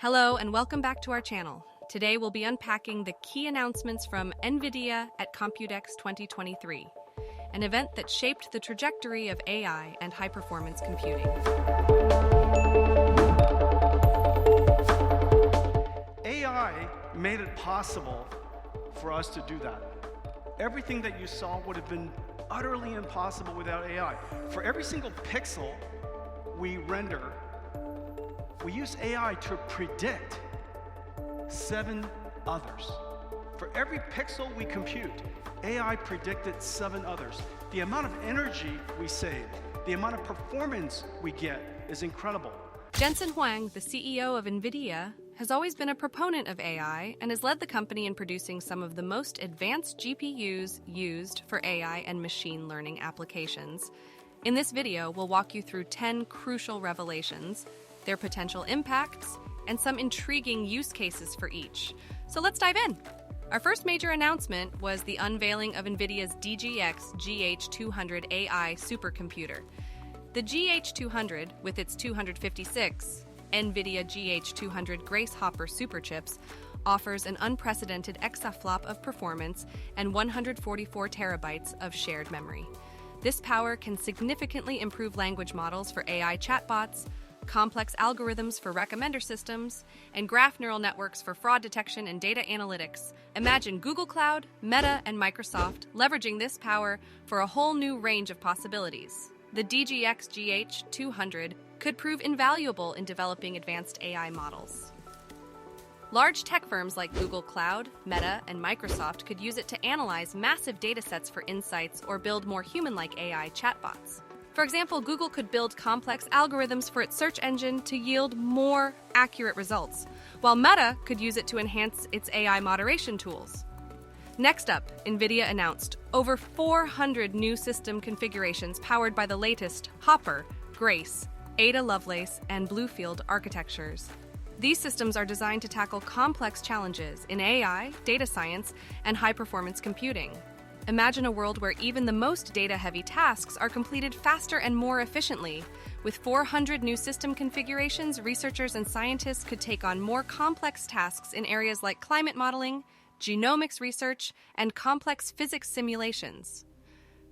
Hello and welcome back to our channel. Today we'll be unpacking the key announcements from NVIDIA at Computex 2023, an event that shaped the trajectory of AI and high-performance computing. AI made it possible for us to do that. Everything that you saw would have been utterly impossible without AI. For every single pixel we render, we use AI to predict 7 others. For every pixel we compute, AI predicted 7 others. The amount of energy we save, the amount of performance we get is incredible. Jensen Huang, the CEO of NVIDIA, has always been a proponent of AI and has led the company in producing some of the most advanced GPUs used for AI and machine learning applications. In this video, we'll walk you through 10 crucial revelations, their potential impacts, and some intriguing use cases for each. So let's dive in. Our first major announcement was the unveiling of NVIDIA's DGX GH200 AI supercomputer. The GH200, with its 256 NVIDIA GH200 Grace Hopper superchips, offers an unprecedented exaflop of performance and 144 terabytes of shared memory. This power can significantly improve language models for AI chatbots, complex algorithms for recommender systems, and graph neural networks for fraud detection and data analytics. Imagine Google Cloud, Meta, and Microsoft leveraging this power for a whole new range of possibilities. The DGX GH200 could prove invaluable in developing advanced AI models. Large tech firms like Google Cloud, Meta, and Microsoft could use it to analyze massive datasets for insights or build more human-like AI chatbots. For example, Google could build complex algorithms for its search engine to yield more accurate results, while Meta could use it to enhance its AI moderation tools. Next up, NVIDIA announced over 400 new system configurations powered by the latest Hopper, Grace, Ada Lovelace, and Bluefield architectures. These systems are designed to tackle complex challenges in AI, data science, and high-performance computing. Imagine a world where even the most data-heavy tasks are completed faster and more efficiently. With 400 new system configurations, researchers and scientists could take on more complex tasks in areas like climate modeling, genomics research, and complex physics simulations.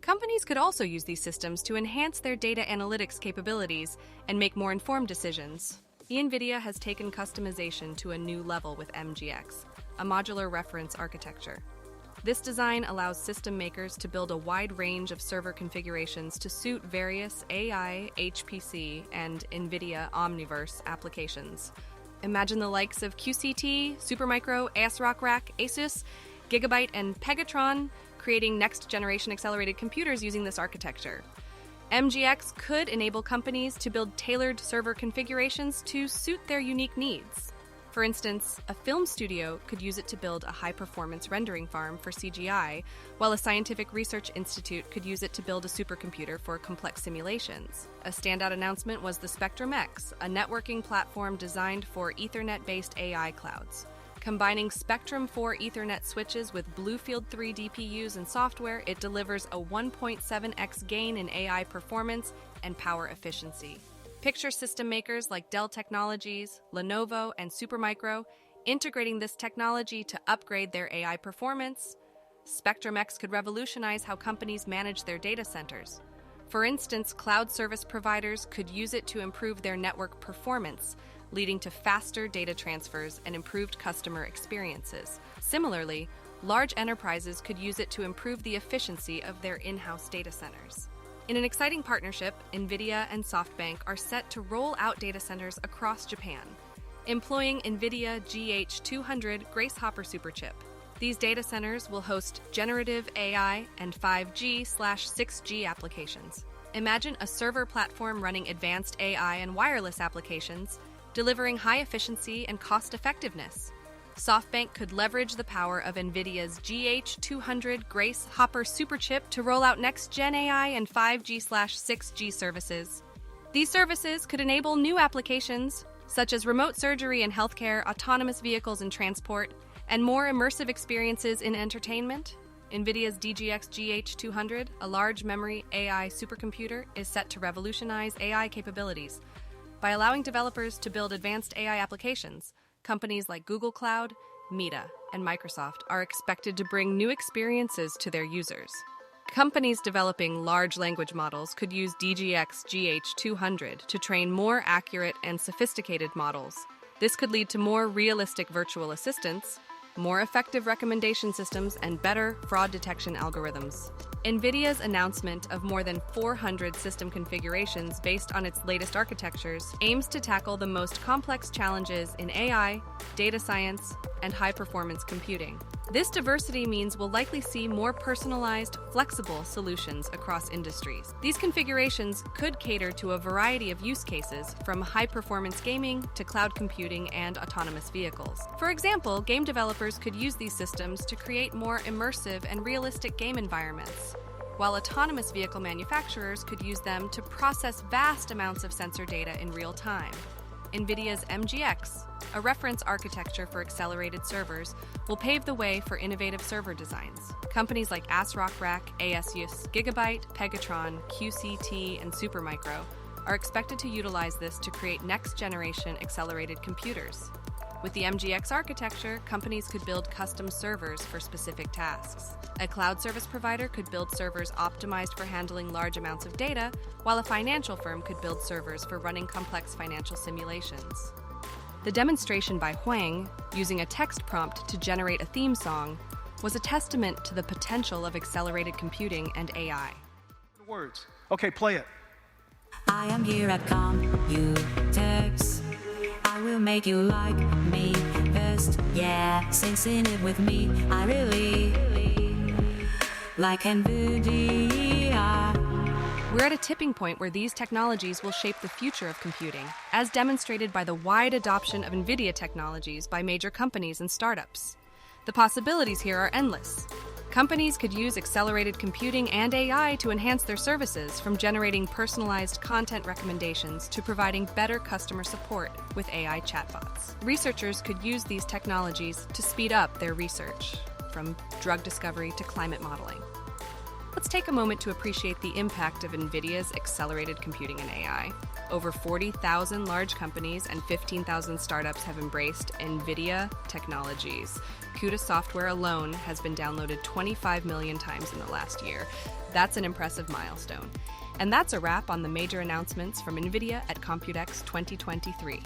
Companies could also use these systems to enhance their data analytics capabilities and make more informed decisions. NVIDIA has taken customization to a new level with MGX, a modular reference architecture. This design allows system makers to build a wide range of server configurations to suit various AI, HPC, and NVIDIA Omniverse applications. Imagine the likes of QCT, Supermicro, ASRock Rack, Asus, Gigabyte, and Pegatron creating next-generation accelerated computers using this architecture. MGX could enable companies to build tailored server configurations to suit their unique needs. For instance, a film studio could use it to build a high-performance rendering farm for CGI, while a scientific research institute could use it to build a supercomputer for complex simulations. A standout announcement was the Spectrum-X, a networking platform designed for Ethernet-based AI clouds. Combining Spectrum 4 Ethernet switches with Bluefield 3 DPUs and software, it delivers a 1.7x gain in AI performance and power efficiency. Picture system makers like Dell Technologies, Lenovo, and Supermicro integrating this technology to upgrade their AI performance. Spectrum-X could revolutionize how companies manage their data centers. For instance, cloud service providers could use it to improve their network performance, leading to faster data transfers and improved customer experiences. Similarly, large enterprises could use it to improve the efficiency of their in-house data centers. In an exciting partnership, NVIDIA and SoftBank are set to roll out data centers across Japan, employing NVIDIA GH200 Grace Hopper superchip. These data centers will host generative AI and 5G/6G applications. Imagine a server platform running advanced AI and wireless applications, delivering high efficiency and cost effectiveness. SoftBank could leverage the power of NVIDIA's GH200 Grace Hopper superchip to roll out next-gen AI and 5G/6G services. These services could enable new applications, such as remote surgery and healthcare, autonomous vehicles and transport, and more immersive experiences in entertainment. NVIDIA's DGX GH200, a large memory AI supercomputer, is set to revolutionize AI capabilities. By allowing developers to build advanced AI applications, companies like Google Cloud, Meta, and Microsoft are expected to bring new experiences to their users. Companies developing large language models could use DGX GH200 to train more accurate and sophisticated models. This could lead to more realistic virtual assistants, more effective recommendation systems, and better fraud detection algorithms. NVIDIA's announcement of more than 400 system configurations based on its latest architectures aims to tackle the most complex challenges in AI, data science, and high-performance computing. This diversity means we'll likely see more personalized, flexible solutions across industries. These configurations could cater to a variety of use cases, from high-performance gaming to cloud computing and autonomous vehicles. For example, game developers could use these systems to create more immersive and realistic game environments, while autonomous vehicle manufacturers could use them to process vast amounts of sensor data in real time. NVIDIA's MGX, a reference architecture for accelerated servers, will pave the way for innovative server designs. Companies like ASRock Rack, ASUS, Gigabyte, Pegatron, QCT, and Supermicro are expected to utilize this to create next-generation accelerated computers. With the MGX architecture, companies could build custom servers for specific tasks. A cloud service provider could build servers optimized for handling large amounts of data, while a financial firm could build servers for running complex financial simulations. The demonstration by Huang, using a text prompt to generate a theme song, was a testament to the potential of accelerated computing and AI. Words. Okay, play it. I am here at Computex. I will make you like me best. Yeah, sing it with me. I really like NVIDIA. We're at a tipping point where these technologies will shape the future of computing, as demonstrated by the wide adoption of NVIDIA technologies by major companies and startups. The possibilities here are endless. Companies could use accelerated computing and AI to enhance their services, from generating personalized content recommendations to providing better customer support with AI chatbots. Researchers could use these technologies to speed up their research, from drug discovery to climate modeling. Let's take a moment to appreciate the impact of NVIDIA's accelerated computing and AI. Over 40,000 large companies and 15,000 startups have embraced NVIDIA technologies. CUDA software alone has been downloaded 25 million times in the last year. That's an impressive milestone. And that's a wrap on the major announcements from NVIDIA at Computex 2023.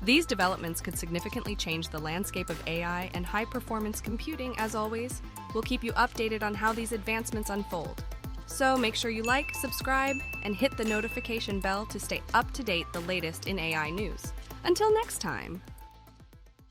These developments could significantly change the landscape of AI and high-performance computing. As always, we'll keep you updated on how these advancements unfold. So make sure you like, subscribe, and hit the notification bell to stay up to date the latest in AI news. Until next time.